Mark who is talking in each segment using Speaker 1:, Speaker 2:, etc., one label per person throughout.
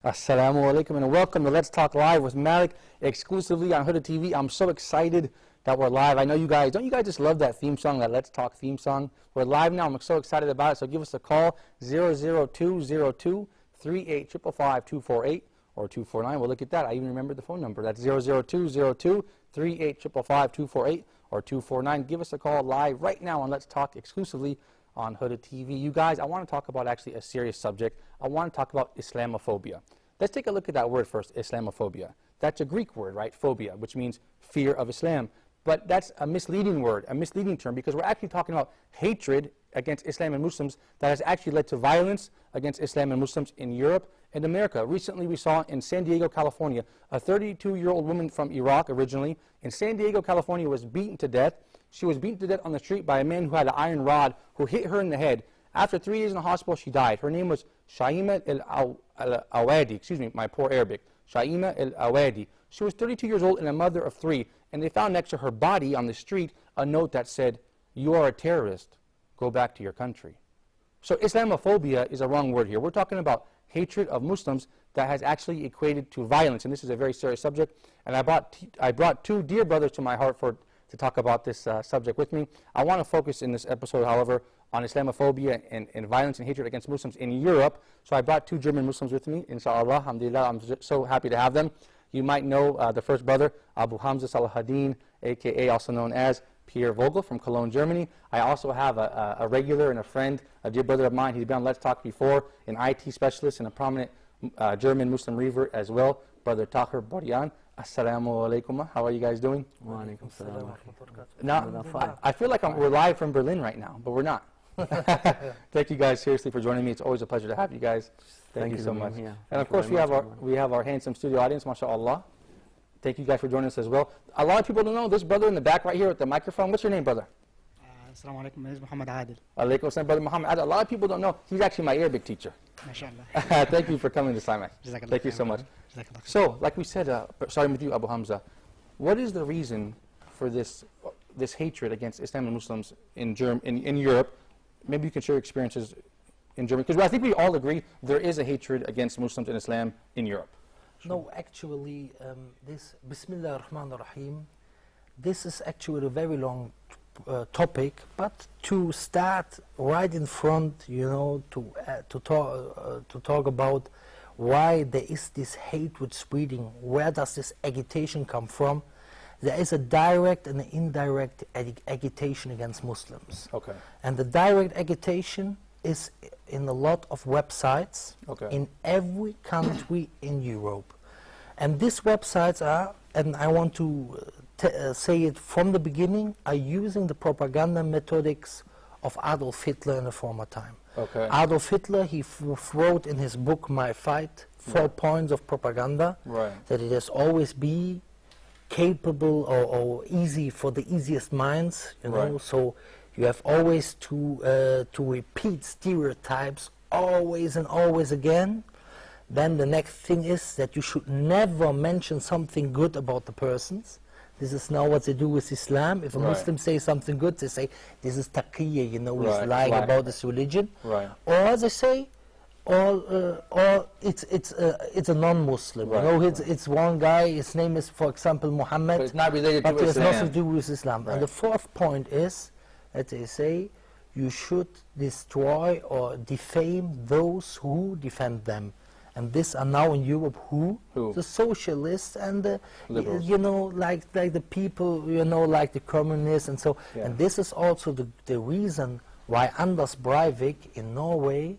Speaker 1: Assalamu alaikum and welcome to Let's Talk Live with Malik, exclusively on Huda TV. I'm so excited that we're live. I know you guys, don't you guys just love that theme song, that Let's Talk theme song? We're live now. I'm so excited about it. So give us a call, 00202-3855-248 or 249. Well, look at that. I even remembered the phone number. That's 00202-3855-248 or 249. Give us a call live right now on Let's Talk exclusively on Huda TV. You guys, I want to talk about actually a serious subject. I want to talk about Islamophobia. Let's take a look at that word first, Islamophobia. That's a Greek word, right? Phobia, which means fear of Islam. But that's a misleading word, a misleading term, because we're actually talking about hatred against Islam and Muslims that has actually led to violence against Islam and Muslims in Europe and America. Recently we saw in San Diego, California, a 32-year-old woman from Iraq originally in San Diego, California was beaten to death. She was beaten to death on the street by a man who had an iron rod who hit her in the head. After 3 days in the hospital, she died. Her name was Shaima al-Awadi. Excuse me, my poor Arabic. Shaima al-Awadi. She was 32 years old and a mother of 3. And they found next to her body on the street a note that said, "You are a terrorist. Go back to your country." So Islamophobia is a wrong word here. We're talking about hatred of Muslims that has actually equated to violence. And this is a very serious subject. And I brought two dear brothers to my heart to talk about this subject with me. I want to focus in this episode, however, on Islamophobia and violence and hatred against Muslims in Europe. So I brought two German Muslims with me, inshallah, alhamdulillah. I'm so happy to have them. You might know the first brother, Abu Hamza Salahuddin, a.k.a. also known as Pierre Vogel from Cologne, Germany. I also have a regular and a friend, a dear brother of mine. He's been on Let's Talk before, an IT specialist and a prominent German Muslim revert as well, Brother Tahir Boryan. Assalamu alaikum. How are you guys doing?
Speaker 2: Wa alaikum salam.
Speaker 1: Now, I feel like we're live from Berlin right now, but we're not. Thank you guys seriously for joining me. It's always a pleasure to have you guys. Thank you so much. And of course, we have our handsome studio audience, mashallah. Thank you guys for joining us as well. A lot of people don't know this brother in the back right here with the microphone. What's your name, brother?
Speaker 3: Assalamu alaikum. My name is Muhammad Adil.
Speaker 1: Alaikum assalam, brother Muhammad Adil. A lot of people don't know. He's actually my Arabic teacher.
Speaker 3: MashaAllah.
Speaker 1: Thank you for coming this time. Thank you so much. So, like we said, starting with you, Abu Hamza, what is the reason for this hatred against Islam and Muslims in Europe? Maybe you can share your experiences in Germany, because I think we all agree there is a hatred against Muslims and Islam in Europe.
Speaker 2: No, actually, this Bismillah ar-Rahman ar-Rahim, this is actually a very long topic, but to start right in front, you know, to talk about why there is this hatred spreading, where does this agitation come from? There is a direct and an indirect agitation against Muslims.
Speaker 1: Okay.
Speaker 2: And the direct agitation is in a lot of websites in every country in Europe. And these websites are, and I want to say it from the beginning, are using the propaganda methodics of Adolf Hitler in a former time.
Speaker 1: Okay.
Speaker 2: Adolf Hitler, he wrote in his book, My Fight, 4 points of propaganda, that it has always been capable or easy for the easiest minds, you know, so you have always to repeat stereotypes always and always again. Then the next thing is that you should never mention something good about the persons. This is now what they do with Islam. If a Muslim says something good, they say, this is taqiyya, you know, he's lying about this religion. Or they say, or it's a non-Muslim. You know, it's one guy, his name is, for example, Muhammad,
Speaker 1: but it's not related to Islam.
Speaker 2: But it has nothing to do with Islam. And the fourth point is that they say you should destroy or defame those who defend them. And these are now in Europe who? The socialists and the, you know, like the people, you know, like the communists and so. And this is also the reason why Anders Breivik in Norway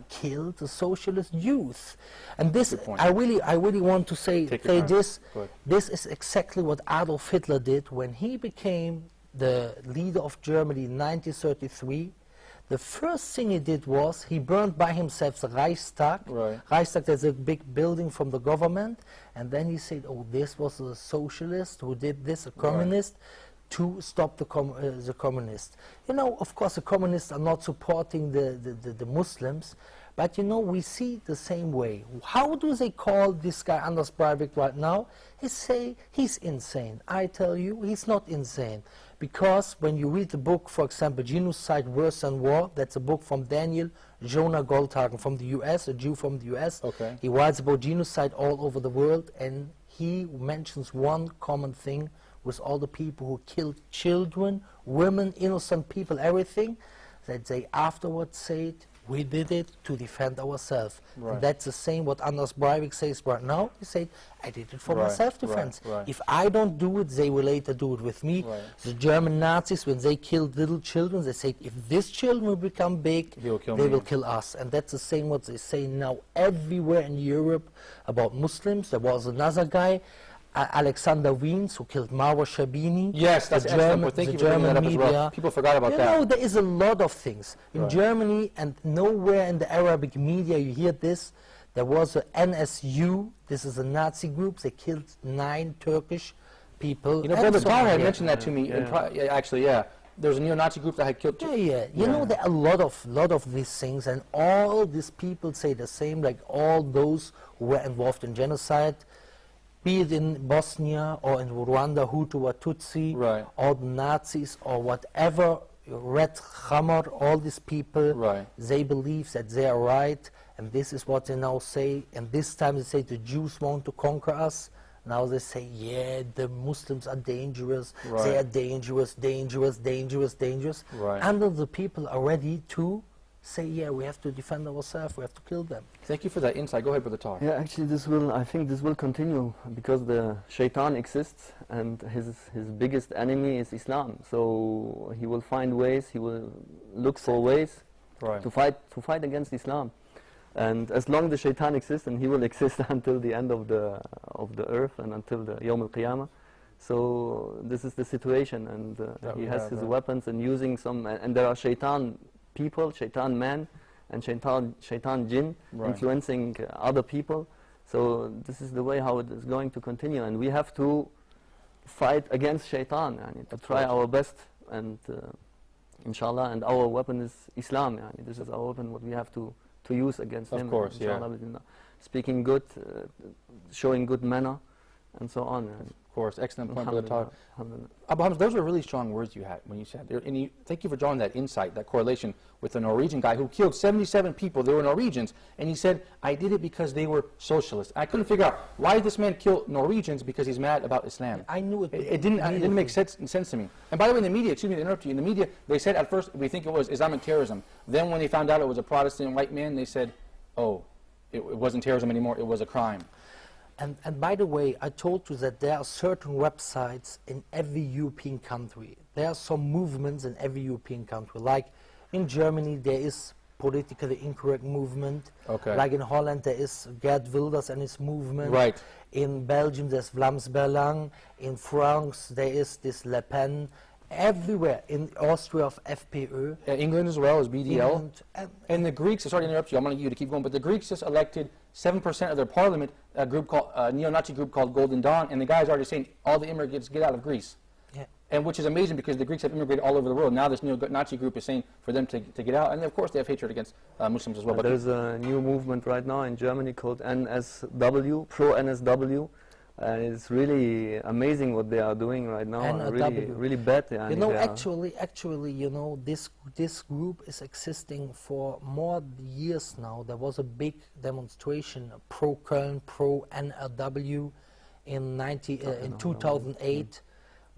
Speaker 2: killed the socialist youth. And this, I really want to say this. This is exactly what Adolf Hitler did when he became the leader of Germany in 1933. The first thing he did was he burned by himself the Reichstag. Reichstag is a big building from the government, and then he said, "Oh, this was a socialist who did this, a communist." To stop the communists. You know, of course, the communists are not supporting the Muslims, But you know, we see the same way. How do they call this guy Anders Breivik right now? They say he's insane. I tell you, he's not insane. Because when you read the book, for example, Genocide Worse Than War, that's a book from Daniel Jonah Goldhagen from the US, a Jew from the US.
Speaker 1: Okay.
Speaker 2: He writes about genocide all over the world, and he mentions one common thing with all the people who killed children, women, innocent people, everything, that they afterwards said, we did it to defend ourselves.
Speaker 1: Right.
Speaker 2: And that's the same what Anders Breivik says right now. He said, I did it for my self-defense.
Speaker 1: Right.
Speaker 2: If I don't do it, they will later do it with me.
Speaker 1: Right.
Speaker 2: The German Nazis, when they killed little children, they said, if these children will become big, they will kill us. And that's the same what they say now everywhere in Europe about Muslims. There was another guy, Alexander Wiens, who killed Marwa Shabini.
Speaker 1: Yes, that's excellent. Thank you for bringing that up as well. People forgot about that.
Speaker 2: You know, there is a lot of things. In Germany, and nowhere in the Arabic media you hear this, there was a NSU, this is a Nazi group, they killed 9 Turkish people.
Speaker 1: You know, Brother Tahir had mentioned that to me, actually, yeah. There was a neo-Nazi group that had killed...
Speaker 2: You know, there are a lot of these things, and all these people say the same, like all those who were involved in genocide, be it in Bosnia or in Rwanda, Hutu or Tutsi, or the Nazis or whatever, Red Hammer, all these people, they believe that they are right, and this is what they now say, and this time they say the Jews want to conquer us. Now they say, yeah, the Muslims are dangerous, they are dangerous, dangerous, dangerous, dangerous. And the people are ready to say, yeah, we have to defend ourselves, we have to kill them.
Speaker 1: Thank you for that insight. Go ahead, Brother Tahir.
Speaker 4: Yeah, actually I think this will continue because the shaitan exists and his biggest enemy is Islam. So he will find ways, he will look for ways to fight against Islam. And as long as the shaitan exists, and he will exist until the end of the earth and until the Yawm al-Qiyamah. So this is the situation, and he has his weapons and using some, and there are shaitan people, shaitan man, and shaitan jinn influencing other people. So this is the way how it is going to continue, and we have to fight against shaitan, to try our best, and inshallah, and our weapon is Islam. This is our weapon, what we have to use against him.
Speaker 1: Of course,
Speaker 4: speaking good, showing good manner, and so on.
Speaker 1: Of course, excellent point, Brother Tahir. Abu Hamza, those were really strong words you had when you said, and thank you for drawing that insight, that correlation with the Norwegian guy who killed 77 people. They were Norwegians, and he said, I did it because they were socialists. I couldn't figure out why this man killed Norwegians because he's mad about Islam.
Speaker 2: I knew it.
Speaker 1: It didn't make sense to me. And by the way, in the media, excuse me to interrupt you, in the media, they said at first, we think it was Islamic terrorism. Then when they found out it was a Protestant white man, they said, oh, it wasn't terrorism anymore, it was a crime.
Speaker 2: And by the way, I told you that there are certain websites in every European country. There are some movements in every European country. Like in Germany, there is politically incorrect movement. Like in Holland, there is Geert Wilders and his movement. In Belgium, there's Vlaams Belang. In France, there is this Le Pen. Everywhere. In Austria, of FPÖ.
Speaker 1: England as well, is BDL. And the Greeks, sorry to interrupt you, I want you to keep going, but the Greeks just elected 7% of their parliament, a group called, neo-Nazi group called Golden Dawn, and the guy's already saying all the immigrants get out of Greece. And which is amazing because the Greeks have immigrated all over the world. Now this neo-Nazi group is saying for them to get out, and of course they have hatred against Muslims as well. But
Speaker 4: there's a new movement right now in Germany called NSW, pro-NSW. It's really amazing what they are doing right now. Really bad.
Speaker 2: You know, actually, you know, this group is existing for more years now. There was a big demonstration, pro-Köln, pro-NRW, in 2008,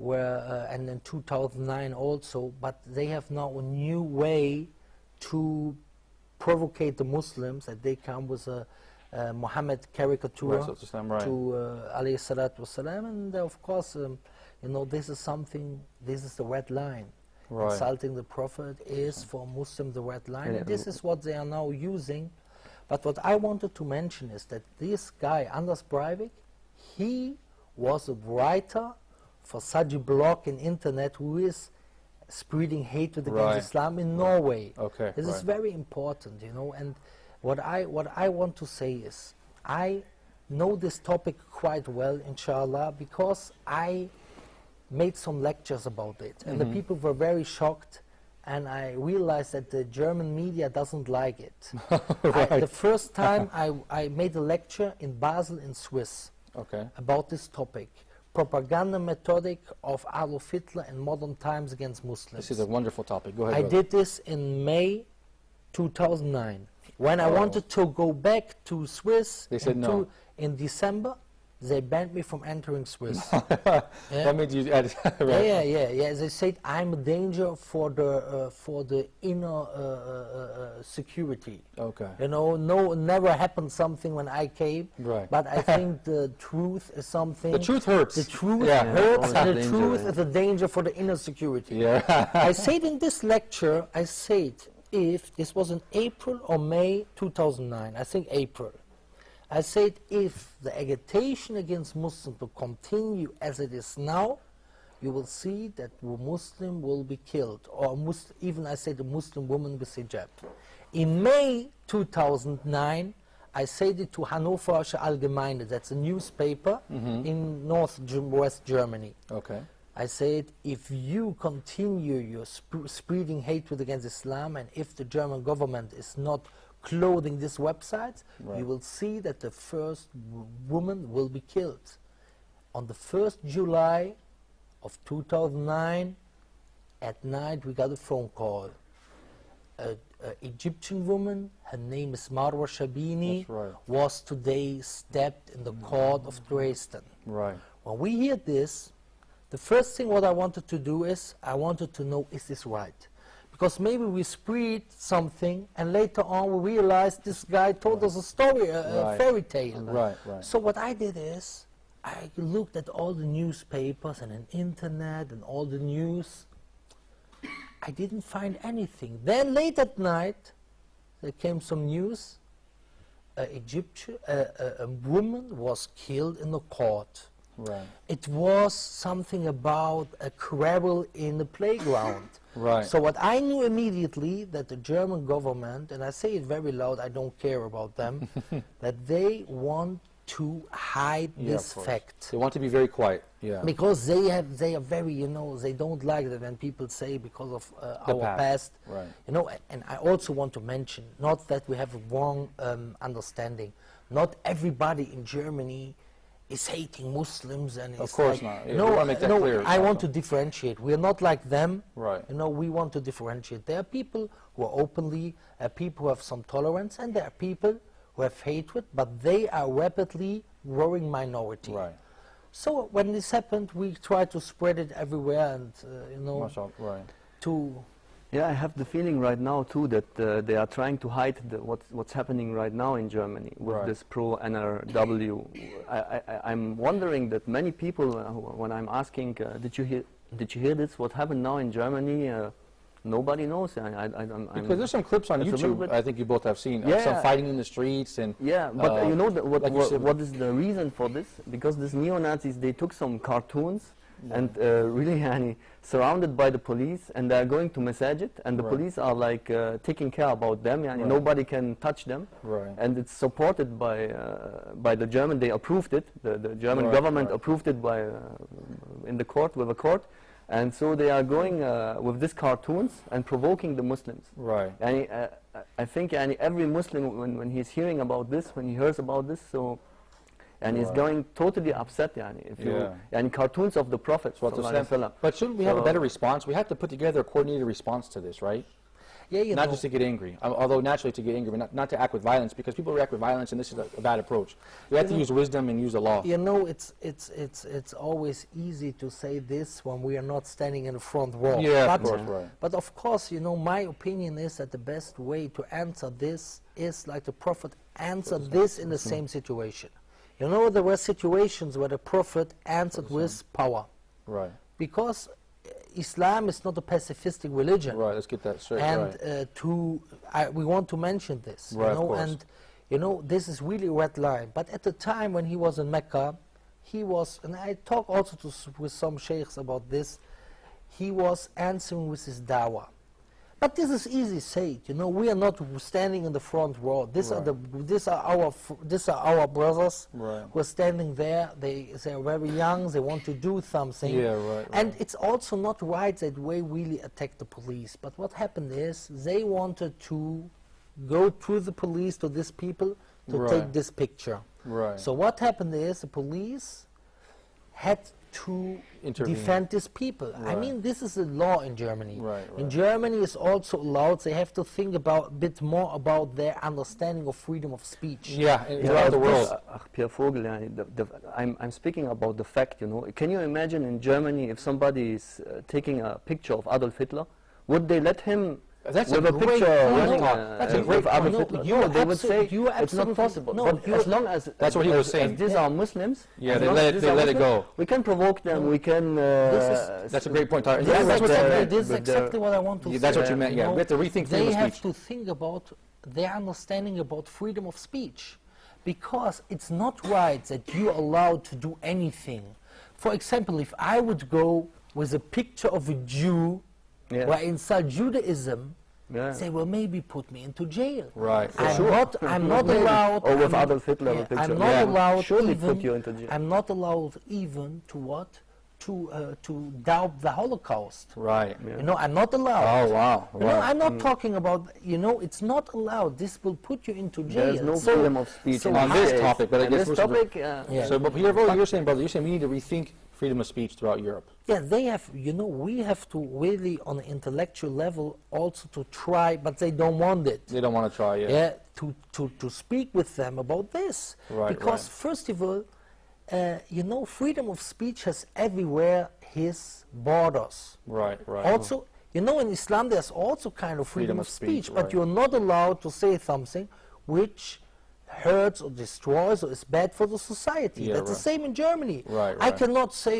Speaker 2: and in 2009 also. But they have now a new way to provocate the Muslims, that they come with a Muhammad caricature to alayhi salatu wasalam, and of course, you know, this is something, this is the red line. Insulting the Prophet is for Muslims the red line, and this is what they are now using. But what I wanted to mention is that this guy, Anders Breivik, he was a writer for such a blog in internet who is spreading hatred against Islam in Norway. This is very important, you know, and what I want to say is, I know this topic quite well, inshallah, because I made some lectures about it, and the people were very shocked, and I realized that the German media doesn't like it.
Speaker 1: Right.
Speaker 2: The first time I made a lecture in Basel in Swiss about this topic, propaganda methodic of Adolf Hitler in modern times against Muslims.
Speaker 1: This is a wonderful topic. Go ahead.
Speaker 2: I
Speaker 1: brother.
Speaker 2: did this in May 2009. When I wanted to go back to Swiss
Speaker 1: They said no.
Speaker 2: in December, they banned me from entering Swiss.
Speaker 1: That means you right.
Speaker 2: Yeah. They said I'm a danger for the inner security.
Speaker 1: Okay.
Speaker 2: You know, never happened something when I came.
Speaker 1: Right.
Speaker 2: But I think the truth is something.
Speaker 1: The truth hurts.
Speaker 2: The truth
Speaker 1: Yeah.
Speaker 2: hurts,
Speaker 4: Yeah,
Speaker 2: and the
Speaker 4: danger,
Speaker 2: truth
Speaker 4: yeah.
Speaker 2: is a danger for the inner security.
Speaker 1: Yeah.
Speaker 2: I said in this lecture, I said, if this was in April or May 2009, I think April, I said if the agitation against Muslims will continue as it is now, you will see that a Muslim will be killed, or even I said a Muslim woman with hijab. In May 2009, I said it to Hannoversche Allgemeine, that's a newspaper in West Germany.
Speaker 1: Okay.
Speaker 2: I said, if you continue your spreading hatred against Islam, and if the German government is not clothing these websites, you will see that the first woman will be killed. On the 1st July of 2009, at night, we got a phone call. An Egyptian woman, her name is Marwa Shabini, was today stabbed in the court of Dresden.
Speaker 1: Right.
Speaker 2: When we hear this, the first thing what I wanted to do is, I wanted to know, is this right? Because maybe we spread something, and later on we realized this guy told us a story, a fairy tale.
Speaker 1: Right.
Speaker 2: So what I did is, I looked at all the newspapers and the internet and all the news. I didn't find anything. Then late at night, there came some news. A woman was killed in the court.
Speaker 1: Right.
Speaker 2: It was something about a quarrel in the playground.
Speaker 1: Right.
Speaker 2: So what I knew immediately, that the German government, and I say it very loud, I don't care about them, that they want to hide this fact.
Speaker 1: They want to be very quiet. Yeah.
Speaker 2: Because they are very, you know, they don't like it when people say because of our past.
Speaker 1: Right.
Speaker 2: You know, and I also want to mention, not that we have a wrong understanding, not everybody in Germany is hating Muslims, and it's
Speaker 1: of course
Speaker 2: like,
Speaker 1: not. Yeah, we want to make that clear.
Speaker 2: I want to differentiate. We are not like them.
Speaker 1: Right.
Speaker 2: You know, we want to differentiate. There are people who are openly, people who have some tolerance, and there are people who have hatred, but they are rapidly growing minority.
Speaker 1: Right.
Speaker 2: So when this happened, we tried to spread it everywhere, and you know, to.
Speaker 4: Yeah, I have the feeling right now too that they are trying to hide what's happening right now in Germany with this pro-NRW. I'm wondering that many people, when I'm asking, did you hear this? What happened now in Germany? Nobody knows.
Speaker 1: Because there's some clips on YouTube. I think you both have seen some fighting in the streets and.
Speaker 4: Yeah, but you know what is the reason for this? Because these neo-Nazis, they took some cartoons. And really surrounded by the police, and they're going to masajid, and the police are like taking care about them, nobody can touch them, and it's supported by the German. They approved it, the German government approved it by in the court, with a court, and so they are going with these cartoons and provoking the Muslims.
Speaker 1: Right.
Speaker 4: And I think every Muslim, when he's hearing about this, when he hears about this, so. And he's going totally upset, if you and cartoons of the Prophet.
Speaker 1: But shouldn't we have a better response? We have to put together a coordinated response to this, right?
Speaker 2: Yeah,
Speaker 1: not just to get angry, although naturally to get angry, but not to act with violence, because people react with violence, and this is a bad approach. We have to use wisdom and use the law.
Speaker 2: You know, it's always easy to say this when we are not standing in the front row.
Speaker 1: Yeah,
Speaker 2: but,
Speaker 1: of course, right.
Speaker 2: But of course, you know, my opinion is that the best way to answer this is like the Prophet answered this in the same situation. You know, there were situations where the Prophet answered with power.
Speaker 1: Right.
Speaker 2: Because Islam is not a pacifistic religion.
Speaker 1: Right, let's get that straight.
Speaker 2: And we want to mention this.
Speaker 1: Right,
Speaker 2: you know, and you know, this is really a red line. But at the time when he was in Mecca, he was, and I talk also with some sheikhs about this, he was answering with his dawah. But this is easy said. You know, we are not standing in the front row. These are our brothers who are standing there. They are very young. They want to do something.
Speaker 1: Yeah, right.
Speaker 2: And it's also not right that we really attack the police. But what happened is they wanted to go through the police to these people to take this picture.
Speaker 1: Right.
Speaker 2: So what happened is the police had to defend these people. I mean, this is a law in Germany. In Germany, it's also allowed. They have to think about a bit more about their understanding of freedom of speech.
Speaker 1: Yeah, throughout the world.
Speaker 4: Pierre Vogel, I'm speaking about the fact. You know, can you imagine in Germany if somebody is taking a picture of Adolf Hitler, would they let him?
Speaker 1: That's
Speaker 4: with
Speaker 1: a
Speaker 4: a
Speaker 1: great
Speaker 4: picture
Speaker 1: point.
Speaker 4: running
Speaker 1: That's a great point.
Speaker 4: no, they would say it's not possible.
Speaker 2: No,
Speaker 4: but as long as
Speaker 1: that's what he was saying.
Speaker 4: As these are Muslims,
Speaker 1: yeah, they let it go.
Speaker 4: We can provoke them. We can.
Speaker 1: That's a great point.
Speaker 2: This is exactly what I want to say.
Speaker 1: That's what you meant. Yeah, we have to rethink freedom of speech.
Speaker 2: They have to think about their understanding about freedom of speech, because it's not right that you are allowed to do anything. For example, if I would go with a picture of a Jew where I insult Judaism, they will maybe put me into jail.
Speaker 1: Right.
Speaker 2: I'm not allowed.
Speaker 4: Or with Adolf Hitler, a picture.
Speaker 2: I'm not allowed.
Speaker 4: Surely
Speaker 2: even,
Speaker 4: put you into jail.
Speaker 2: I'm not allowed even to what? To doubt the Holocaust.
Speaker 1: Right.
Speaker 2: You know, I'm not allowed.
Speaker 1: Oh wow.
Speaker 2: You know, I'm not talking about. You know, it's not allowed. This will put you into jail.
Speaker 4: There's no freedom of speech
Speaker 1: on this topic. But I guess
Speaker 4: this topic.
Speaker 1: So, but Pierre Vogel, you're saying, brother, you're saying we need to rethink freedom of speech throughout Europe.
Speaker 2: Yeah, they have, you know, we have to really, on an intellectual level, also to try, but they don't want it.
Speaker 1: They don't want to try,
Speaker 2: Yeah, to speak with them about this.
Speaker 1: Right,
Speaker 2: because, first of all, you know, freedom of speech has everywhere his borders.
Speaker 1: Right.
Speaker 2: Also, you know, in Islam, there's also kind of freedom of speech, but you're not allowed to say something which hurts or destroys or is bad for the society. That's the same in Germany. I cannot say,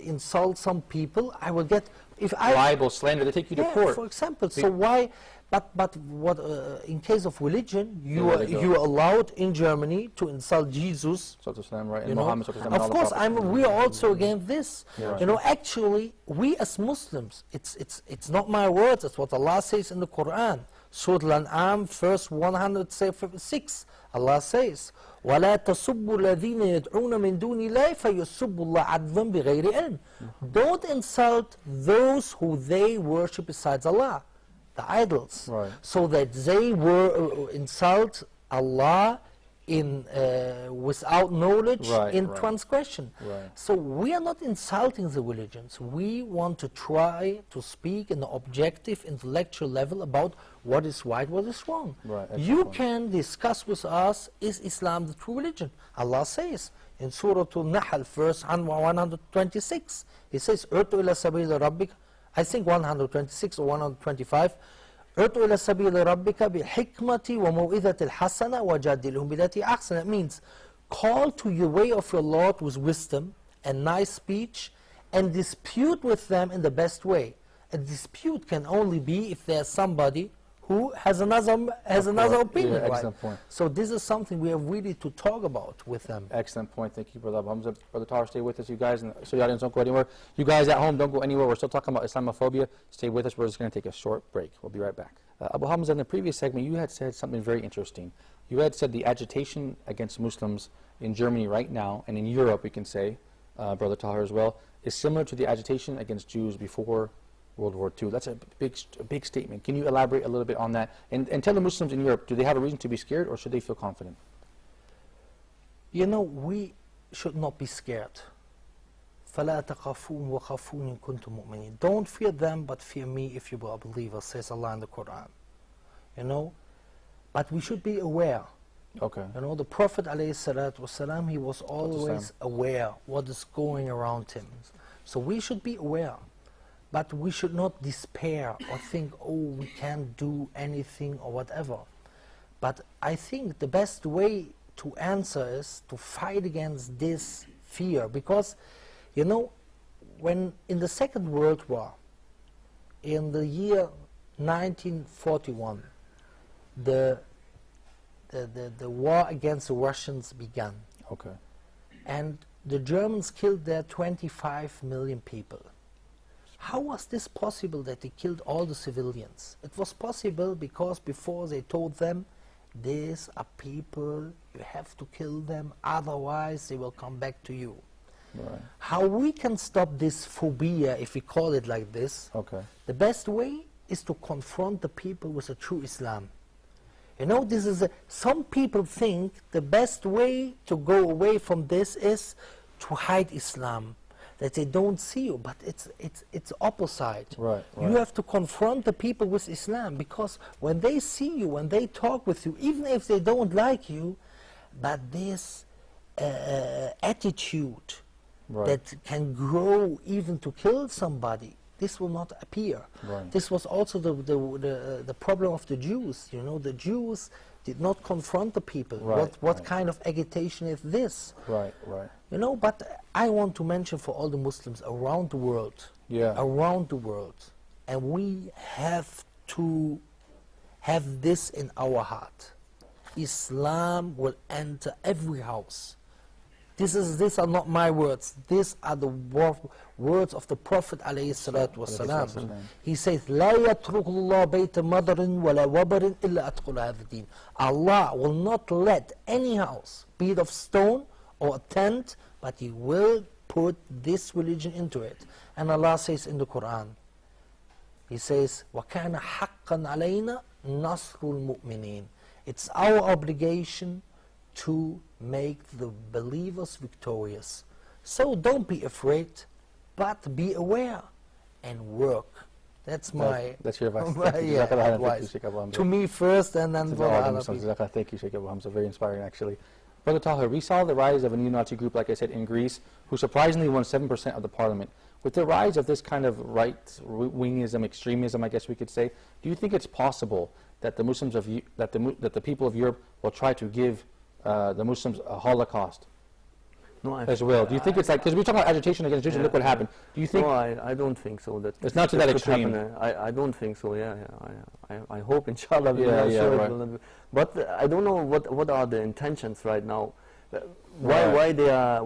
Speaker 2: insult some people. I will get, if I
Speaker 1: libel, slander, they take you to court.
Speaker 2: For example. So why? But what? In case of religion, you are allowed in Germany to insult Jesus.
Speaker 1: Right.
Speaker 2: You know? Of course, we are also against this. You know, actually, we as Muslims, it's not my words. It's what Allah says in the Quran. Surah Al-An'am, verse 106, Allah says, وَلَا تَصُبُّوا الَّذِينَ يَدْعُونَ مِن دُونِ اللَّهِ فَيُصُبُّوا اللَّهَ عَدْوًا بِغَيْرِ عِلْمٍ. Don't insult those who they worship besides Allah, the idols, so that they insult Allah in without knowledge, in transgression. So we are not insulting the religions. We want to try to speak in an objective, intellectual level about what is right, what is wrong. You can discuss with us, is Islam the true religion? Allah says in Surah Al-Nahl, verse 126, He says, "Urtu ila sabila rabbika," I think 126 or 125, "Urtu ila sabila rabbika bi-hikmati wa maw'idhati al-hasana wa jadilhum billati ahsan." It means, call to your way of your Lord with wisdom and nice speech, and dispute with them in the best way. A dispute can only be if there's somebody who has another opinion.
Speaker 1: Excellent point.
Speaker 2: So this is something we have really to talk about with them.
Speaker 1: Excellent point. Thank you, Brother Hamza. Brother Tahir, stay with us, you guys. And so the audience, don't go anywhere. You guys at home, don't go anywhere. We're still talking about Islamophobia. Stay with us. We're just going to take a short break. We'll be right back. Abu Hamza, in the previous segment, you had said something very interesting. You had said the agitation against Muslims in Germany right now, and in Europe, we can say, Brother Tahir as well, is similar to the agitation against Jews before World War II. That's a big statement. Can you elaborate a little bit on that? And tell the Muslims in Europe, do they have a reason to be scared, or should they feel confident?
Speaker 2: You know, we should not be scared. فَلَا تَخَافُونَ وَخَافُونِ إِن كُنتُم مُؤْمِنِينَ. Don't fear them, but fear me if you are believers, says Allah in the Quran. You know, but we should be aware.
Speaker 1: Okay.
Speaker 2: You know, the Prophet ﷺ, he was always aware what is going around him. So we should be aware. But we should not despair or think, oh, we can't do anything or whatever. But I think the best way to answer is to fight against this fear. Because, you know, when in the Second World War, in the year 1941, the war against the Russians began.
Speaker 1: Okay.
Speaker 2: And the Germans killed there 25 million people. How was this possible that they killed all the civilians? It was possible because before they told them, these are people, you have to kill them, otherwise they will come back to you.
Speaker 1: Right.
Speaker 2: How we can stop this phobia, if we call it like this,
Speaker 1: Okay.
Speaker 2: the best way is to confront the people with a true Islam. You know, this is some people think the best way to go away from this is to hide Islam, that they don't see you, but it's opposite.
Speaker 1: Right,
Speaker 2: You
Speaker 1: right.
Speaker 2: have to confront the people with Islam, because when they see you, when they talk with you, even if they don't like you, but this attitude
Speaker 1: Right.
Speaker 2: that can grow even to kill somebody, this will not appear.
Speaker 1: Right.
Speaker 2: This was also the problem of the Jews. You know, the Jews did not confront the people.
Speaker 1: Right,
Speaker 2: What
Speaker 1: right.
Speaker 2: kind of agitation is this?
Speaker 1: Right, right.
Speaker 2: You know, but I want to mention for all the Muslims around the world,
Speaker 1: Yeah.
Speaker 2: around the world, and we have to have this in our heart. Islam will enter every house. These are not my words. These are the words of the Prophet alayhi salatu wasalam. He says, لا يترك الله بيت مدر ولا وبر إلا أدخل هذا الدين. Allah will not let any house, be it of stone or a tent, but He will put this religion into it. And Allah says in the Quran, He says, وَكَانَ حَقًّا عَلَيْنَا نَصْرُ الْمُؤْمِنِينَ. It's our obligation to make the believers victorious. So don't be afraid, but be aware and work. That's my
Speaker 1: That's your advice.
Speaker 2: my,
Speaker 1: Thank you.
Speaker 2: yeah,
Speaker 1: Jazakallah khairan. Thank you,
Speaker 2: advice.
Speaker 1: Sheikh Abu Hamza.
Speaker 2: To me first, and then
Speaker 1: To
Speaker 2: for
Speaker 1: all the
Speaker 2: other
Speaker 1: Muslims.
Speaker 2: people.
Speaker 1: Jazakallah. Thank you, Sheikh Abu Hamza. Very inspiring, actually. Brother Tahir, we saw the rise of a neo-Nazi group, like I said, in Greece, who surprisingly won 7% of the parliament. With the rise of this kind of right-wingism, extremism, I guess we could say, do you think it's possible that the Muslims of that the people of Europe will try to give the Muslims a Holocaust
Speaker 4: No,
Speaker 1: as well? Do you think it's like, because we're talking about agitation against Jews, and look what happened. Do you think?
Speaker 4: No, I don't think so. That
Speaker 1: It's not to that
Speaker 4: could
Speaker 1: extreme.
Speaker 4: happen. I don't think so. Yeah. I hope, inshallah.
Speaker 1: Yeah,
Speaker 4: I'm
Speaker 1: yeah,
Speaker 4: sure it
Speaker 1: right.
Speaker 4: will not be. But I don't know what are the intentions right now.
Speaker 1: Right.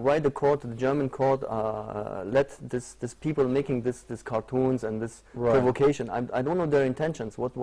Speaker 4: Why the court, the German court, let this people making this cartoons and this
Speaker 1: Right.
Speaker 4: provocation. I don't know their intentions. What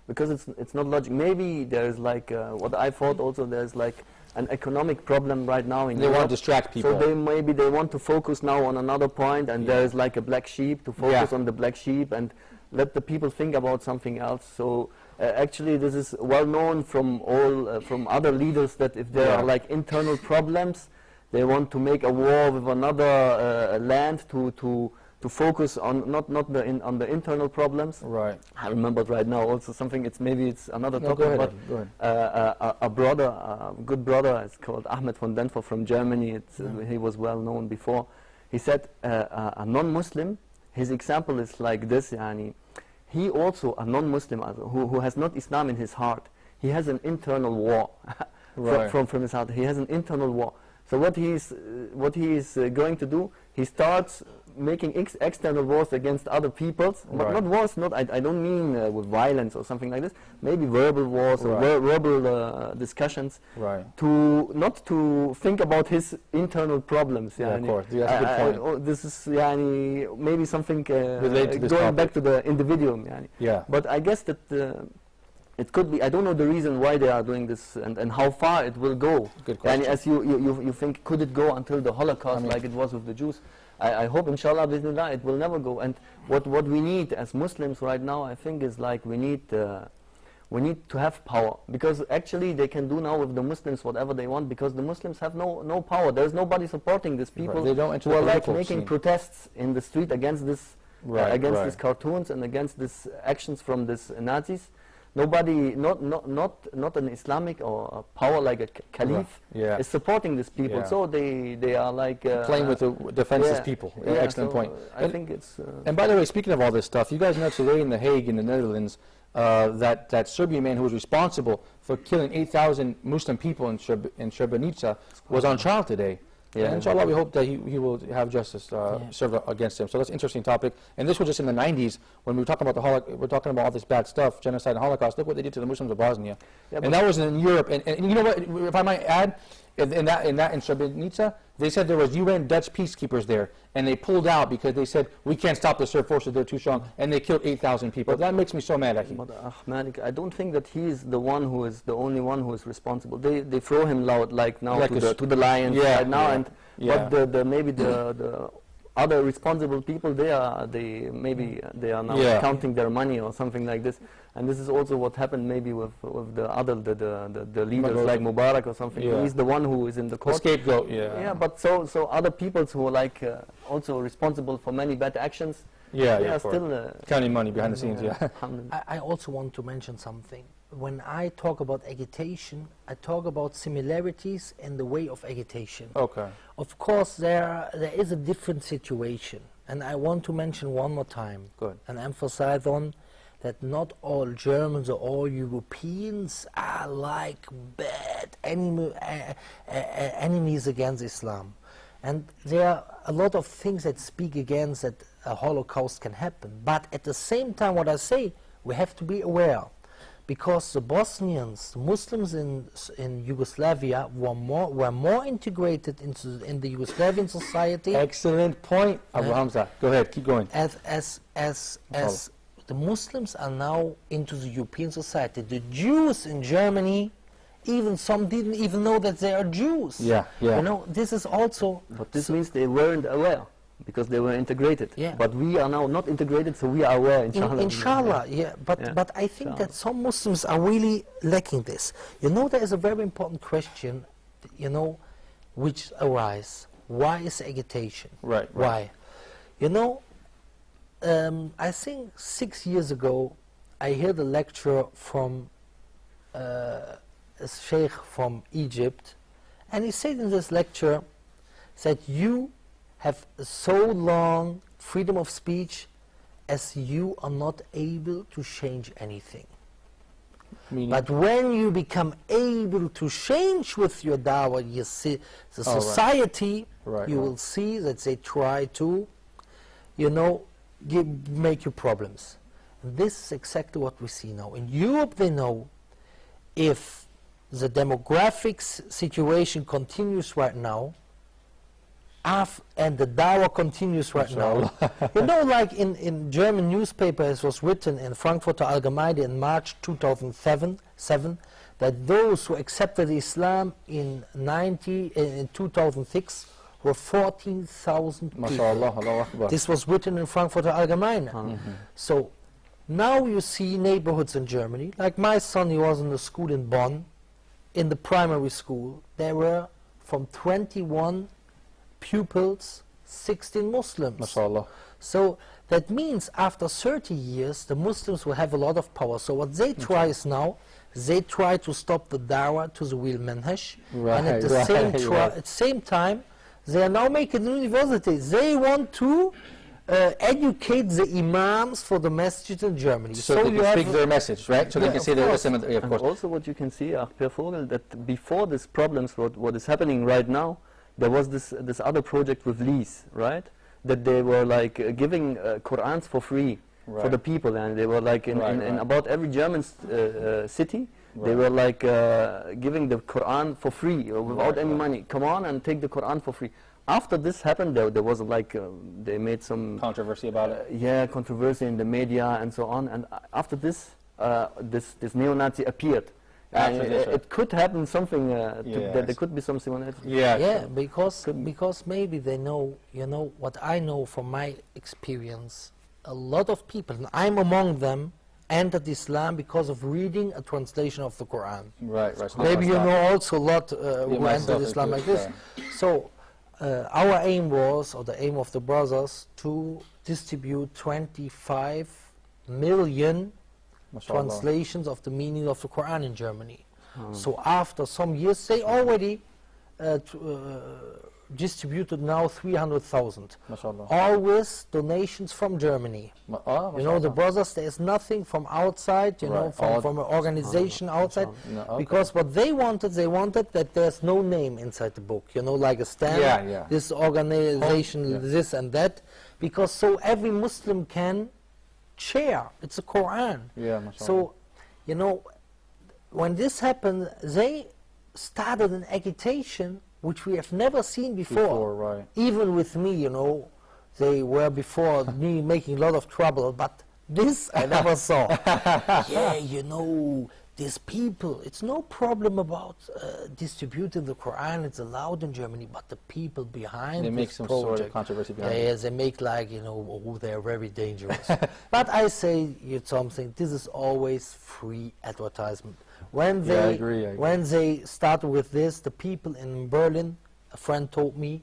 Speaker 4: because it's not logic. Maybe there is like what I thought also. There's like an economic problem right now in
Speaker 1: They
Speaker 4: Europe.
Speaker 1: want to distract people.
Speaker 4: So maybe they want to focus now on another point, and there is like a black sheep to focus on the black sheep and let the people think about something else. So actually, this is well known from all from other leaders that if there are like internal problems, they want to make a war with another land to focus on not on the internal problems.
Speaker 1: Right.
Speaker 4: I remembered right now also something. Maybe it's another
Speaker 1: No,
Speaker 4: topic,
Speaker 1: go
Speaker 4: but
Speaker 1: ahead.
Speaker 4: a brother, a good brother, is called Ahmed von Denver from Germany. He was well known before. He said a non-Muslim. His example is like this. Yani, he also a non-Muslim who has not Islam in his heart. He has an internal war from his heart. He has an internal war. So what he is going to do? He starts making external wars against other peoples, but not wars. I don't mean with violence or something like this. Maybe verbal wars or verbal discussions.
Speaker 1: Right.
Speaker 4: Not to think about his internal problems.
Speaker 1: Yeah, of course. Yeah, that's a good point.
Speaker 4: This is maybe something
Speaker 1: Related to this
Speaker 4: going
Speaker 1: topic.
Speaker 4: back to the individual.
Speaker 1: Yeah.
Speaker 4: But I guess that it could be. I don't know the reason why they are doing this and how far it will go.
Speaker 1: Good question.
Speaker 4: And as you think, could it go until the Holocaust like it was with the Jews? I hope, inshallah, bismillah, it will never go. And what we need as Muslims right now, I think, is like we need to have power, because actually they can do now with the Muslims whatever they want, because the Muslims have no power. There's nobody supporting these people
Speaker 1: They don't enter
Speaker 4: who
Speaker 1: the
Speaker 4: are like
Speaker 1: political
Speaker 4: making
Speaker 1: scene.
Speaker 4: protests in the street against this these cartoons and against these actions from these Nazis. Nobody, not an Islamic or a power like a caliph is supporting these people. So they are like
Speaker 1: playing with the defenseless people. Excellent
Speaker 4: so
Speaker 1: point.
Speaker 4: I think it's.
Speaker 1: And by the way, speaking of all this stuff, you guys know today in The Hague in the Netherlands that Serbian man who was responsible for killing 8,000 Muslim people in Srebrenica was on trial today. And inshallah, we hope that he will have justice served against him. So that's an interesting topic. And this was just in the 90s when we were talking about we're talking about all this bad stuff, genocide and Holocaust. Look what they did to the Muslims of Bosnia. And that was in Europe. And you know what? If I might add, in Srebrenica, They said there was UN Dutch peacekeepers there, and they pulled out because they said, we can't stop the Serb forces, they're too strong, and they killed 8,000 people. That makes me so mad at him.
Speaker 4: But Malik, I don't think that he is the one who is the only one who is responsible. They throw him out like now
Speaker 1: like
Speaker 4: to the lions right now,
Speaker 1: yeah,
Speaker 4: and
Speaker 1: yeah.
Speaker 4: but maybe the other responsible people, maybe they are now counting their money or something like this. And this is also what happened maybe with the other the leaders like Mubarak or something.
Speaker 1: Yeah.
Speaker 4: He's the one who is in the court.
Speaker 1: The scapegoat, yeah.
Speaker 4: Yeah, but so other people who are like also responsible for many bad actions.
Speaker 1: Yeah,
Speaker 4: they
Speaker 1: yeah,
Speaker 4: are still
Speaker 1: counting money behind the scenes, yeah.
Speaker 2: I also want to mention something. When I talk about agitation, I talk about similarities in the way of agitation.
Speaker 1: Okay.
Speaker 2: Of course, there is a different situation, and I want to mention one more time
Speaker 1: Good.
Speaker 2: and emphasize on that not all Germans or all Europeans are like bad enemies against Islam. And there are a lot of things that speak against that a Holocaust can happen. But at the same time, what I say, we have to be aware. Because the Bosnians, the Muslims in Yugoslavia were more integrated in the Yugoslavian society.
Speaker 1: Excellent point, Abu Hamza. Go ahead, keep going.
Speaker 2: As the Muslims are now into the European society. The Jews in Germany, even some didn't even know that they are Jews.
Speaker 1: Yeah, yeah.
Speaker 2: You know, this is also.
Speaker 4: But this means they weren't aware, because they were integrated.
Speaker 2: Yeah.
Speaker 4: But we are now not integrated, so we are aware, inshallah.
Speaker 2: Inshallah, yeah. But I think that some Muslims are really lacking this. You know, there is a very important question, you know, which arises. Why is agitation?
Speaker 1: Right.
Speaker 2: Why? You know, I think 6 years ago, I heard a lecture from a sheikh from Egypt, and he said in this lecture that you have so long freedom of speech as you are not able to change anything.
Speaker 1: Meaning?
Speaker 2: But when you become able to change with your dawah, you see the society, you will see that they try to, you know, make you problems. And this is exactly what we see now. In Europe, they know if the demographic situation continues right now, and the dawah continues right now. You know, like in German newspapers, it was written in Frankfurter Allgemeine in March 2007, that those who accepted Islam in 2006 were 14,000 people. This was written in Frankfurter Allgemeine. So now you see neighborhoods in Germany, like my son, he was in the school in Bonn, in the primary school, there were from 21 pupils, 16 Muslims.
Speaker 1: MashaAllah.
Speaker 2: So that means after 30 years, the Muslims will have a lot of power. So what they try is now, they try to stop the dawah to the real manhaj, and at the same time, they are now making universities. They want to educate the imams for the masjid in Germany.
Speaker 1: So they can speak their message, right? So they can say their Islam. Of course.
Speaker 4: Also what you can see, Pierre Vogel, that before these problems, what is happening right now, there was this other project with Lease, right? That they were like giving Qur'ans for free for the people, and they were like in about every German city, they were like giving the Qur'an for free without any money. Come on and take the Qur'an for free. After this happened, there was like they made some
Speaker 1: controversy about it.
Speaker 4: Yeah, controversy in the media and so on. And after this, this neo-Nazi appeared. And it could happen something that there could be some similarity.
Speaker 2: Yeah, because maybe they know, you know, what I know from my experience, a lot of people, and I'm among them, entered Islam because of reading a translation of the Quran.
Speaker 1: Right. So
Speaker 2: maybe you know also a lot who entered Islam like this. So our aim was, or the aim of the brothers, to distribute 25 million translations of the meaning of the Quran in Germany. So after some years, they already distributed now 300,000. Always donations from Germany. You know, the brothers, there is nothing from outside, you know, from an organization outside. Because what they wanted that there's no name inside the book, you know, like a stamp, this organization, this and that. Because so every Muslim can share. It's a Quran. So, you know, when this happened, they started an agitation which we have never seen before.
Speaker 1: Right.
Speaker 2: Even with me, you know, they were before me making a lot of trouble, but this I never saw. Yeah, you know, these people, it's no problem about distributing the Quran, it's allowed in Germany, but the people behind
Speaker 1: They
Speaker 2: this
Speaker 1: make some
Speaker 2: project,
Speaker 1: sort of controversy behind
Speaker 2: yeah,
Speaker 1: it.
Speaker 2: they make like, you know, oh, they're very dangerous. But I say you something, this is always free advertisement. When they,
Speaker 1: Yeah, I agree.
Speaker 2: when they started with this, the people in Berlin, a friend told me,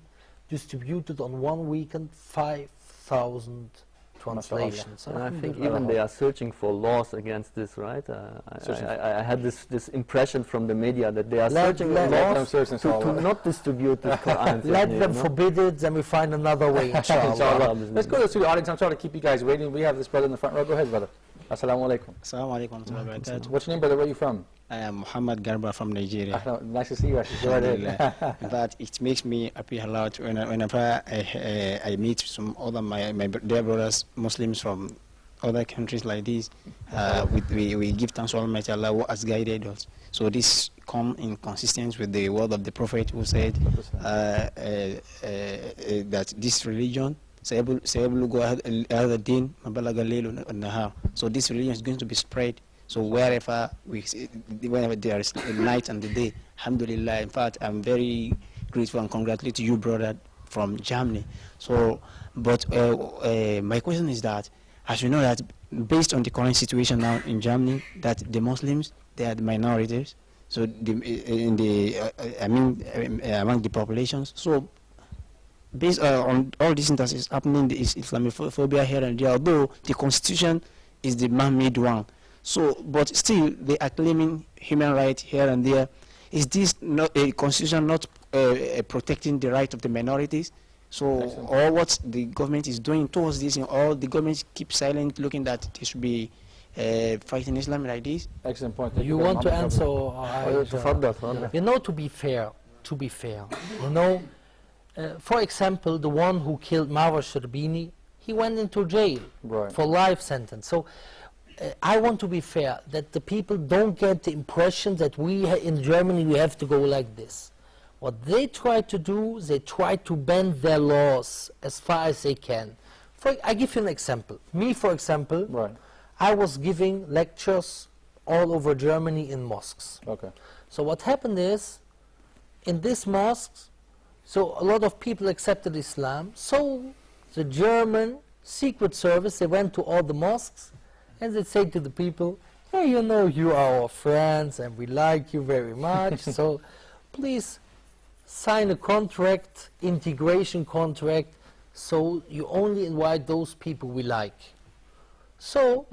Speaker 2: distributed on one weekend 5,000 translations.
Speaker 4: And I think even they are searching for laws against this, right? I had this impression from the media that they are searching for laws to not distribute the Quran.
Speaker 2: Let them forbid it, then we find another way, inshallah.
Speaker 1: Let's go to the audience. I'm trying to keep you guys waiting. We have this brother in the front row. Go ahead, brother. Assalamu alaikum.
Speaker 3: Assalamu alaikum wa rahmatullahi wa barakatuh.
Speaker 1: What's your name, brother? Where are you from?
Speaker 3: I am Muhammad Garba from Nigeria.
Speaker 1: Nice to see you. Go right ahead.
Speaker 3: But it makes me happy a lot whenever I meet some other my dear brothers, Muslims from other countries like this. We give thanks to Almighty Allah who has guided us. So this come in consistence with the word of the Prophet who said that this religion, so this religion is going to be spread. So wherever there is a night and the day, alhamdulillah. In fact, I'm very grateful and congratulate you, brother, from Germany. So, but my question is that, as you know that based on the current situation now in Germany, that the Muslims, they are the minorities. So among the populations. So based on all these things that is happening, the Islamophobia here and there, although the constitution is the man-made one. So, but still, they are claiming human rights here and there. Is this not a constitution not protecting the right of the minorities? So, excellent. Or what the government is doing towards this, or the government keeps silent, looking that they should be fighting Islam like this?
Speaker 1: Excellent point.
Speaker 2: You want to answer? You know, to be fair, you know, for example, the one who killed Marwa Sherbini, he went into jail for life sentence. So. I want to be fair, that the people don't get the impression that we in Germany we have to go like this. What they try to do, they try to bend their laws as far as they can. I give you an example. Me, for example, I was giving lectures all over Germany in mosques.
Speaker 1: Okay.
Speaker 2: So what happened is, in these mosques, so a lot of people accepted Islam. So the German Secret Service, they went to all the mosques, and they say to the people, hey, you know, you are our friends and we like you very much, so please sign a contract, integration contract, so you only invite those people we like. So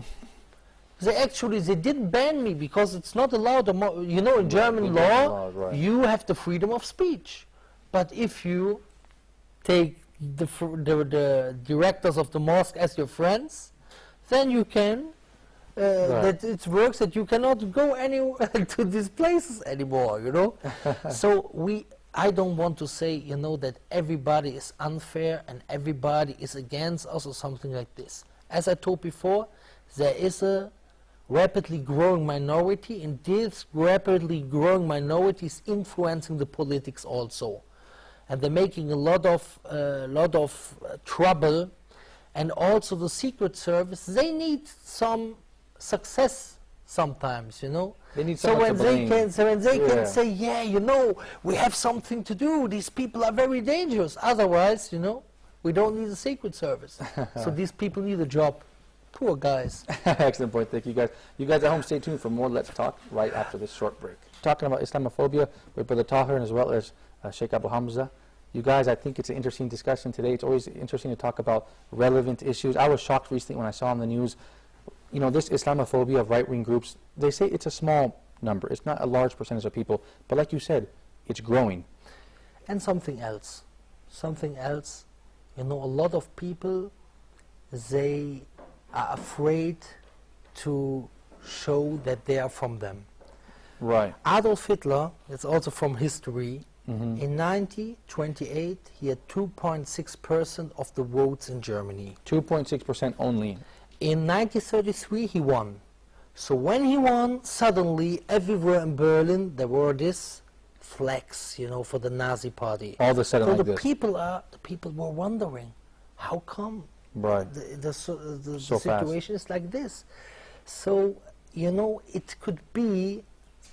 Speaker 2: they didn't ban me because it's not allowed, you know, in German law, you have the freedom of speech. But if you take the directors of the mosque as your friends, then you can, that it works that you cannot go anywhere to these places anymore, you know. So I don't want to say, you know, that everybody is unfair and everybody is against us or something like this. As I told before, there is a rapidly growing minority, and this rapidly growing minority is influencing the politics also. And they're making a lot of trouble. And also the Secret Service, they need some success sometimes, you know.
Speaker 1: They need
Speaker 2: so when they can say, yeah, you know, we have something to do. These people are very dangerous. Otherwise, you know, we don't need a Secret Service. So these people need a job. Poor guys.
Speaker 1: Excellent point. Thank you guys. You guys at home, stay tuned for more Let's Talk right after this short break. Talking about Islamophobia with Brother Tahir as well as Sheikh Abu Hamza. You guys, I think it's an interesting discussion today. It's always interesting to talk about relevant issues. I was shocked recently when I saw on the news, you know, this Islamophobia of right-wing groups, they say it's a small number. It's not a large percentage of people. But like you said, it's growing.
Speaker 2: And something else. You know, a lot of people, they are afraid to show that they are from them.
Speaker 1: Right.
Speaker 2: Adolf Hitler, it's also from history, in 1928 he had 2.6% of the votes in Germany.
Speaker 1: 2.6% only.
Speaker 2: In 1933 he won. So when he won, suddenly everywhere in Berlin there were this flags, you know, for the Nazi party.
Speaker 1: All of a sudden,
Speaker 2: so
Speaker 1: like
Speaker 2: the
Speaker 1: this.
Speaker 2: people were wondering, how come
Speaker 1: Right.
Speaker 2: the
Speaker 1: So
Speaker 2: situation is like this? So, you know, it could be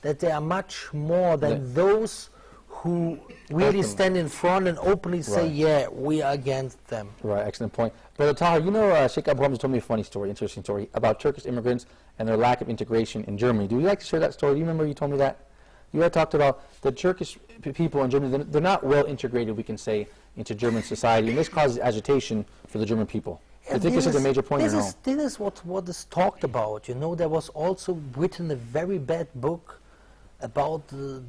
Speaker 2: that there are much more than those who really stand in front and openly say, yeah, we are against them.
Speaker 1: Right, excellent point. Brother Tahir, you know, Sheikh Abu Hamza told me a funny story, interesting story, about Turkish immigrants and their lack of integration in Germany. Do you like to share that story? Do you remember you told me that? You had talked about the Turkish people in Germany, they're not well integrated, we can say, into German society, and this causes agitation for the German people. Do you think this is a major point or no?
Speaker 2: This is what is talked about. You know, there was also written a very bad book about the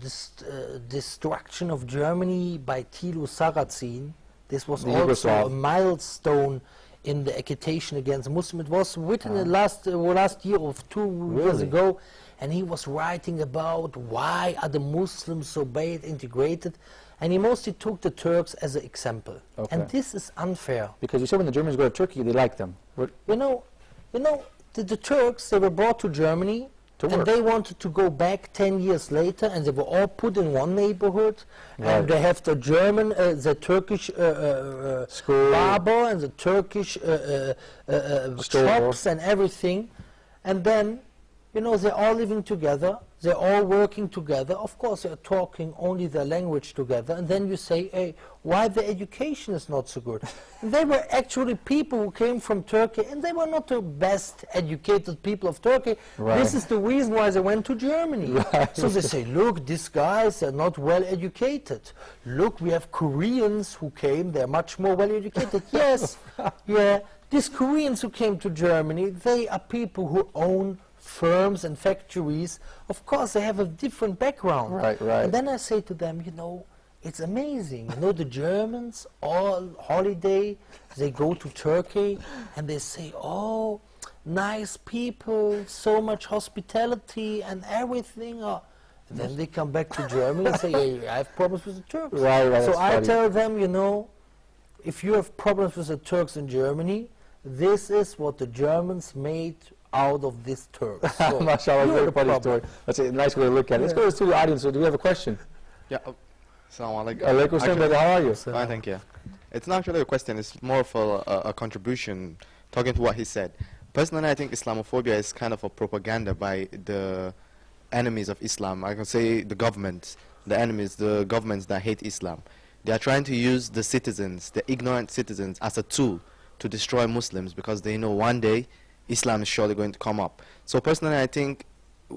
Speaker 2: destruction of Germany by Thilo Sarrazin. This was also a milestone in the agitation against Muslims. It was written in last year or 2 years ago, and he was writing about why are the Muslims so bad integrated, and he mostly took the Turks as an example. And this is unfair.
Speaker 1: Because you said when the Germans go to Turkey, they like them.
Speaker 2: You know, the Turks, they were brought to Germany, and they wanted to go back 10 years later, and they were all put in one neighborhood, and they have the German, the Turkish barber and the Turkish shops and everything, and then, you know, they're all living together, they're all working together. Of course, they're talking only their language together, and then you say, hey, why the education is not so good? They were actually people who came from Turkey, and they were not the best educated people of Turkey. This is the reason why they went to Germany. So they say, look, these guys are not well educated. Look, we have Koreans who came, they're much more well educated. Yes, yeah, these Koreans who came to Germany, they are people who own firms and factories. Of course, they have a different background. And then I say to them, you know, it's amazing. You know, the Germans, all holiday, they go to Turkey, and they say, oh, nice people, so much hospitality and everything. And then they come back to Germany and say, hey, I have problems with the Turks. So I tell them, you know, if you have problems with the Turks in Germany, this is what the Germans made out of this Turk. So
Speaker 1: MashaAllah, very funny story. That's a nice way to look at it. Let's go to the audience. So do we have a question?
Speaker 5: Yeah. Assalamu alaikum.
Speaker 1: Alaikum salam, brother. How are you?
Speaker 5: Fine, thank you. It's not actually a question. It's more of a contribution, talking to what he said. Personally, I think Islamophobia is kind of a propaganda by the enemies of Islam. I can say the governments, the enemies, the governments that hate Islam. They are trying to use the citizens, the ignorant citizens, as a tool to destroy Muslims, because they know one day Islam is surely going to come up. So personally, I think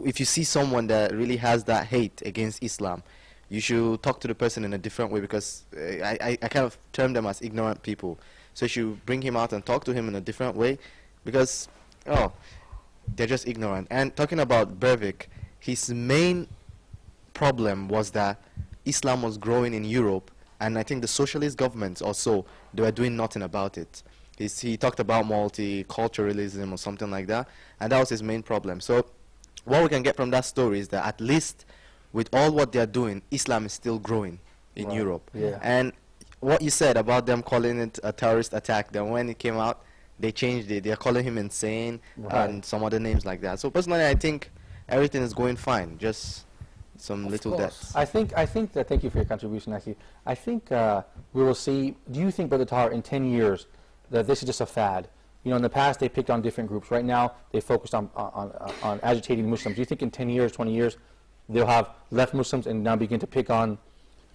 Speaker 5: if you see someone that really has that hate against Islam, you should talk to the person in a different way, because I kind of term them as ignorant people. So you should bring him out and talk to him in a different way, because, oh, they're just ignorant. And talking about Breivik, his main problem was that Islam was growing in Europe, and I think the socialist governments also, they were doing nothing about it. He talked about multiculturalism or something like that, and that was his main problem. So what we can get from that story is that at least with all what they are doing, Islam is still growing in Europe. And what you said about them calling it a terrorist attack, then when it came out, they changed it. They're calling him insane and some other names like that. So personally, I think everything is going fine, just some little deaths.
Speaker 1: I think that, thank you for your contribution, actually. I think we will see, do you think, Brother Tahir, in 10 years, that this is just a fad? You know, in the past they picked on different groups. Right now they focused on agitating Muslims. Do you think in 10 years, 20 years, they'll have left Muslims and now begin to pick on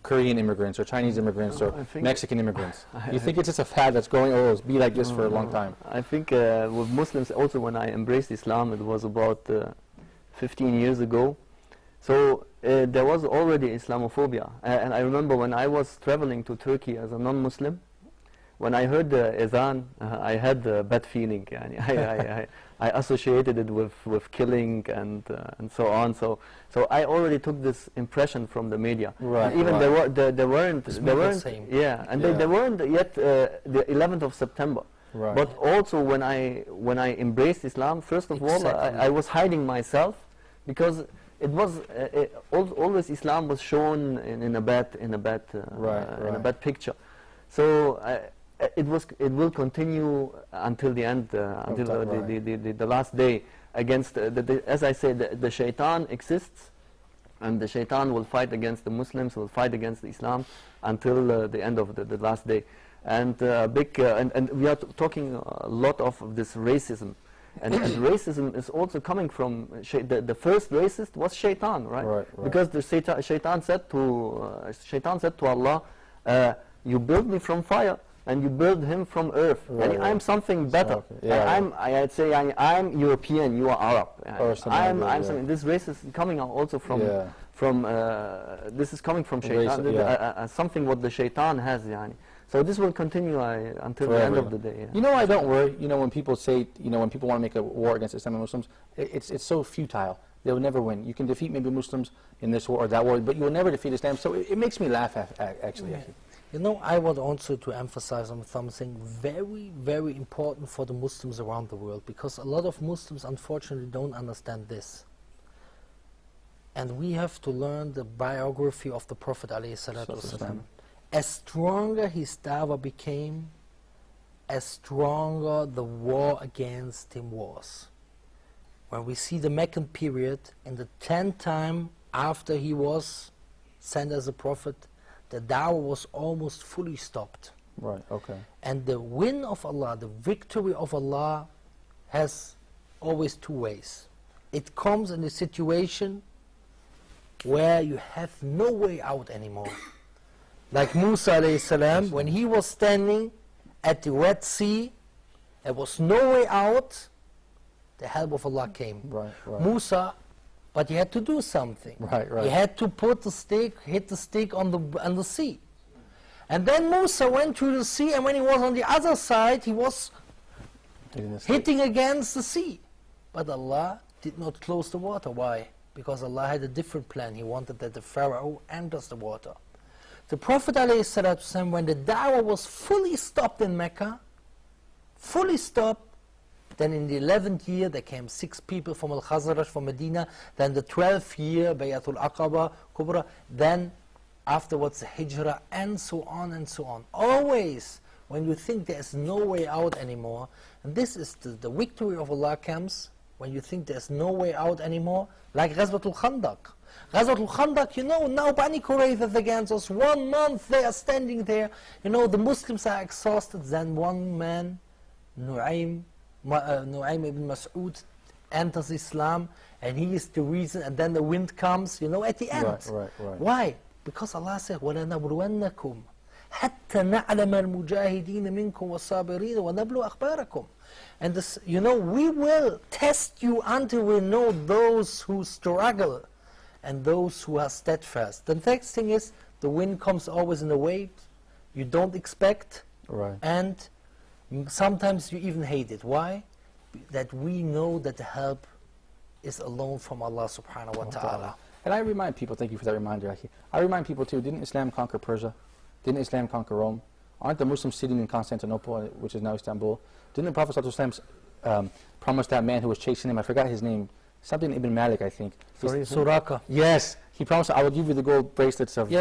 Speaker 1: Korean immigrants or Chinese immigrants or Mexican immigrants? Do you think it's just a fad that's going, oh, it'll be like this for a long time?
Speaker 4: I think with Muslims also, when I embraced Islam, it was about 15 years ago. So there was already Islamophobia. And I remember when I was traveling to Turkey as a non-Muslim, when I heard the Adhan, I had a bad feeling. I associated it with killing and so on. So I already took this impression from the media. Even there weren't they weren't yet the 11th of September. But also when I embraced Islam, first of all, I was hiding myself, because it was always Islam was shown in a bad picture. So it will continue until the end, until the last day. Against as I said, the shaitan exists, And the shaitan will fight against the Muslims, will fight against Islam until the end of the last day. And and we are talking a lot of this racism. And racism is also coming from, the first racist was shaitan, right? Because the shaitan said to Allah, you build me from fire, and you build him from earth. And I'm something better. I'd say I'm European, you are Arab. I'm something. This race is coming also from this is coming from shaitan. Something what the shaitan has. So this will continue until the end of the day.
Speaker 1: You know, I don't worry. You know, when people say, when people want to make a war against Islam and Muslims, it's so futile. They'll never win. You can defeat maybe Muslims in this war or that war, but you will never defeat Islam. So it makes me laugh, actually.
Speaker 2: You know, I want also to emphasize on something very, very important for the Muslims around the world, because a lot of Muslims unfortunately don't understand this. And we have to learn the biography of the Prophet ﷺ. As stronger his dawah became, as stronger the war against him was. When we see the Meccan period, in the 10th time after he was sent as a prophet, the dawah was almost fully stopped.
Speaker 1: Right, okay.
Speaker 2: And the win of Allah, the victory of Allah, has always two ways. It comes in a situation where you have no way out anymore. Like Musa alayhi salam, when he was standing at the Red Sea, there was no way out, the help of Allah came.
Speaker 1: Right.
Speaker 2: Musa, but he had to do something.
Speaker 1: Right.
Speaker 2: He had to put the stake, hit the stake on the sea. And then Musa went through the sea, and when he was on the other side, he was hitting against the sea. But Allah did not close the water. Why? Because Allah had a different plan. He wanted that the Pharaoh enters the water. The Prophet ﷺ, when the dawah was fully stopped in Mecca, fully stopped, then in the 11th year, there came 6 people from Al-Khazraj, from Medina. Then the 12th year, Bayatul Aqaba, Kubra. Then afterwards, the Hijrah, and so on and so on. Always, when you think there's no way out anymore, and this is the victory of Allah comes, when you think there's no way out anymore, like Ghazwatul Khandaq. Ghazwatul Khandaq, now Bani Qurayza is against us. 1 month they are standing there. The Muslims are exhausted. Then one man, Nu'aym ibn Mas'ud, enters Islam, and he is the reason, and then the wind comes, at the end.
Speaker 1: Right.
Speaker 2: Why? Because Allah said, وَلَنَبْلُوَنَّكُمْ حَتَّى نَعْلَمَ الْمُجَاهِدِينَ مِنْكُمْ وَالصَّابِرِينَ وَنَبْلُوا أَخْبَارَكُمْ. And this, we will test you until we know those who struggle and those who are steadfast. The next thing is, the wind comes always in a way you don't expect, and sometimes you even hate it. Why? That we know that the help is alone from Allah subhanahu wa ta'ala.
Speaker 1: And I remind people, thank you for that reminder. I remind people too, didn't Islam conquer Persia? Didn't Islam conquer Rome? Aren't the Muslims sitting in Constantinople, which is now Istanbul? Didn't the Prophet ﷺ promise that man who was chasing him, I forgot his name, something Ibn Malik, I think.
Speaker 2: Suraka.
Speaker 1: Yes, he promised, I will give you the gold bracelets of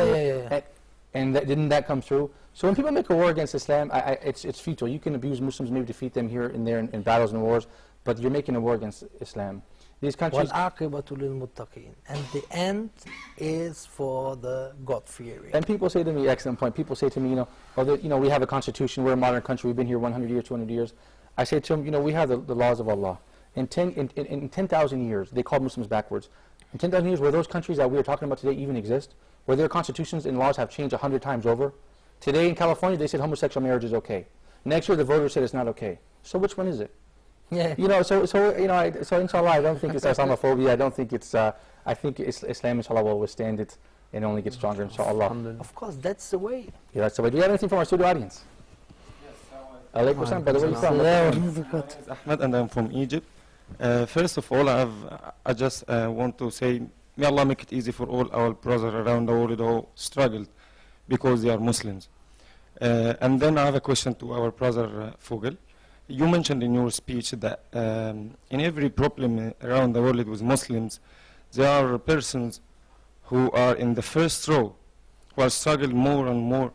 Speaker 1: And didn't that come true? So when people make a war against Islam, it's futile. You can abuse Muslims, maybe defeat them here and there in battles and wars, but you're making a war against Islam. These countries...
Speaker 2: وَالْعَاقِبَةُ لِلْمُتَّقِينَ. And the end is for the God-fearing.
Speaker 1: And people say to me, excellent point, people say to me, we have a constitution, we're a modern country, we've been here 100 years, 200 years. I say to them, we have the laws of Allah. In 10,000 years, they called Muslims backwards. In 10,000 years, where those countries that we are talking about today even exist, where their constitutions and laws have changed 100 times over, today in California, they said homosexual marriage is okay. Next year, the voters said it's not okay. So which one is it?
Speaker 2: Yeah.
Speaker 1: So inshallah, I don't think it's Islamophobia. I don't think it's, I think Islam, inshallah, will withstand it and only get stronger, inshallah.
Speaker 2: Of course, that's the way.
Speaker 1: Yeah, that's the way. Do you have anything from our studio audience? Yes. Alaykum salam. By the way, you're from?
Speaker 6: My name is Ahmed, and I'm from Egypt. First of all, I just want to say, may Allah make it easy for all our brothers around the world who struggled because they are Muslims. And then I have a question to our brother Vogel. You mentioned in your speech that in every problem around the world with Muslims, there are persons who are in the first row who are struggling more and more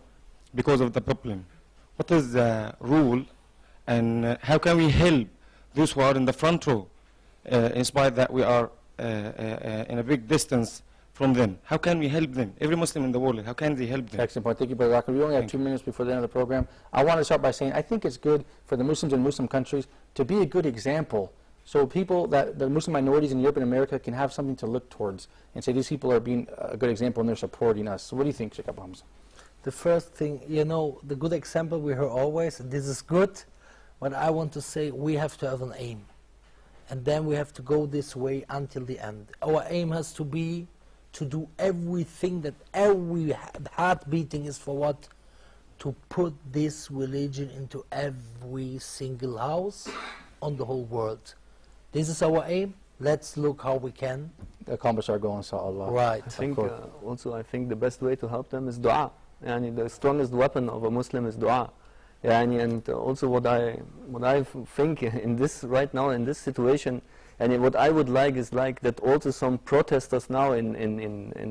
Speaker 6: because of the problem. What is the rule, and how can we help those who are in the front row, in spite that we are in a big distance from them. How can we help them? Every Muslim in the world, how can they help them?
Speaker 1: Excellent point. Thank you, Brother Akram. We only have 2 minutes before the end of the program. I want to start by saying I think it's good for the Muslims in Muslim countries to be a good example, so people, that the Muslim minorities in Europe and America, can have something to look towards and say these people are being a good example and they're supporting us. So what do you think, Sheikh Abu Hamza?
Speaker 2: The first thing, you know, the good example we hear always, this is good, but I want to say we have to have an aim. And then we have to go this way until the end. Our aim has to be to do everything, that every heart beating is for what? To put this religion into every single house on the whole world. This is our aim. Let's look how we can
Speaker 1: accomplish our goal, inshallah.
Speaker 2: Right.
Speaker 4: I think I think the best way to help them is dua. Yani the strongest weapon of a Muslim is dua. Yani, and also what I think in this right now, in this situation, and what I would like is like that also some protesters now in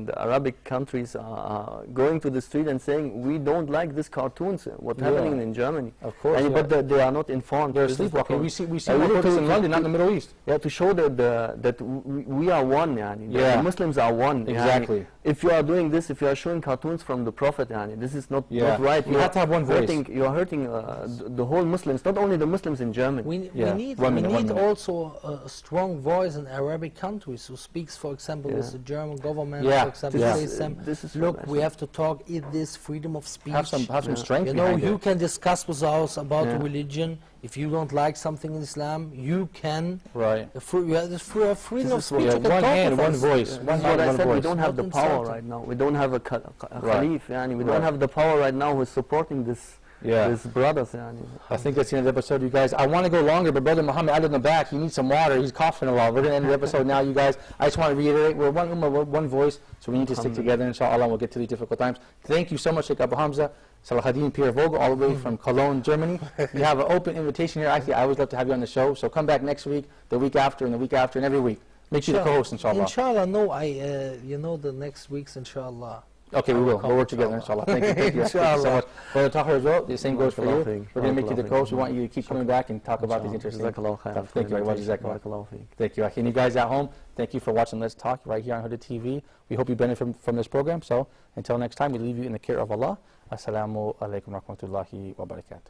Speaker 4: the Arabic countries are going to the street and saying we don't like these cartoons, what's happening in Germany.
Speaker 1: Of course,
Speaker 4: but they are not informed.
Speaker 1: They're sleepwalking. We see more protests in London, not in the Middle East.
Speaker 4: Yeah, to show that we are one, yani. The Muslims are one.
Speaker 1: Exactly.
Speaker 4: Yani. If you are doing this, if you are showing cartoons from the Prophet, yani, this is not right.
Speaker 1: You have to have one voice.
Speaker 4: You are hurting the whole Muslims, not only the Muslims in Germany.
Speaker 2: We need also a strong voice in Arabic countries who speaks, for example, with the German government, for example, says them, look, we have to talk, is this freedom of speech?
Speaker 1: Have some strength.
Speaker 2: You know, you can discuss with us about religion. If you don't like something in Islam, you can.
Speaker 1: Right.
Speaker 2: You have freedom of speech.
Speaker 1: One hand, one voice.
Speaker 4: One hand, one voice. We don't have the power right now. We don't have a Khalif. We don't have the power right now who is supporting this. His brothers.
Speaker 1: I think that's the end of the episode, you guys. I want to go longer, but Brother Muhammad out in the back, he needs some water. He's coughing a lot. We're going to end the episode now, you guys. I just want to reiterate, we're one voice, so we need to stick together, inshallah, and we'll get to these difficult times. Thank you so much, Sheikh Abu Hamza, Salahuddin Pierre Vogel, all the way from Cologne, Germany. We have an open invitation here. Actually, I always love to have you on the show, so come back next week, the week after, and the week after, and every week. Make you the co-host, inshallah.
Speaker 2: Inshallah, no, you know, the next week's, inshallah.
Speaker 1: Okay, we will. We'll work together, inshallah. Thank you. Thank you so much. Brother Tahir as well, the same goes for you. We're going to make you the coach. We want you to keep coming back and talk about these interesting stuff. Thank you very much. Thank you. And you guys at home, thank you for watching Let's Talk right here on Hooded TV. We hope you benefit from this program. So until next time, we leave you in the care of Allah. Assalamu alaikum wa rahmatullahi wa barakatuh.